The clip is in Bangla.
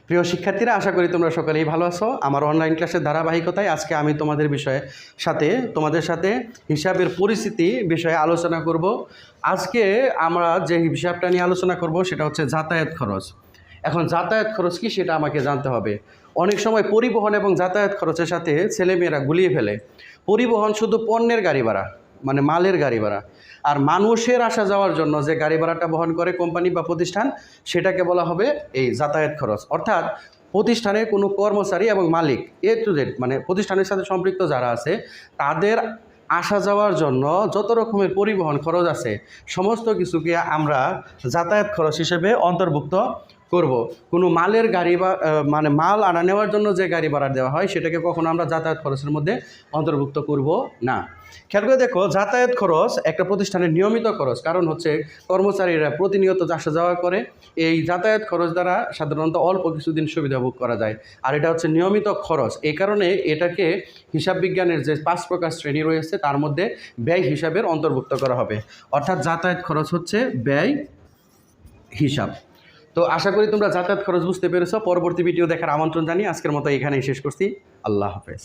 প্রিয় শিক্ষার্থীরা, আশা করি তোমরা সকলেই ভালো আছো। আমার অনলাইন ক্লাসের ধারাবাহিকতায় আজকে আমি তোমাদের সাথে হিসাবের পরিস্থিতি বিষয়ে আলোচনা করব। আজকে আমরা যে হিসাবটা নিয়ে আলোচনা করব সেটা হচ্ছে যাতায়াত খরচ। এখন যাতায়াত খরচ কি সেটা আমাকে জানতে হবে। অনেক সময় পরিবহন এবং যাতায়াত খরচের সাথে ছেলেমেয়েরা গুলিয়ে ফেলে। পরিবহন শুধু পণ্যের গাড়ি ভাড়া, মানে মালের গাড়ি ভাড়া, আর মানুষের আসা যাওয়ার জন্য যে গাড়ি ভাড়াটা বহন করে কোম্পানি বা প্রতিষ্ঠান, সেটাকে বলা হবে এই যাতায়াত খরচ। অর্থাৎ প্রতিষ্ঠানে কোনো কর্মচারী এবং মালিক এ টু জেড, মানে প্রতিষ্ঠানের সাথে সম্পৃক্ত যারা আছে, তাদের আসা যাওয়ার জন্য যত রকমের পরিবহন খরচ আছে সমস্ত কিছুকে আমরা যাতায়াত খরচ হিসেবে অন্তর্ভুক্ত করব। কোনো মালের গাড়ি বা মানে মাল আনা নেওয়ার জন্য যে গাড়ি ভাড়া দেওয়া হয় সেটাকে কখনো আমরা যাতায়াত খরচের মধ্যে অন্তর্ভুক্ত করব না। খেয়াল করে দেখো, যাতায়াত খরচ একটা প্রতিষ্ঠানের নিয়মিত খরচ, কারণ হচ্ছে কর্মচারীরা প্রতিনিয়ত আসা যাওয়া করে। এই যাতায়াত খরচ দ্বারা সাধারণত অল্প কিছুদিন সুবিধা ভোগ করা যায়, আর এটা হচ্ছে নিয়মিত খরচ। এই কারণে এটাকে হিসাব বিজ্ঞানের যে 5 প্রকার শ্রেণী রয়েছে তার মধ্যে ব্যয় হিসাবের অন্তর্ভুক্ত করা হবে। অর্থাৎ যাতায়াত খরচ হচ্ছে ব্যয় হিসাব। তো আশা করি তোমরা যাতায়াত খরচ বুঝতে পেরেছো। পরবর্তী ভিডিও দেখার আমন্ত্রণ জানিয়ে আজকের মতো এখানেই শেষ করছি। আল্লাহ হাফেজ।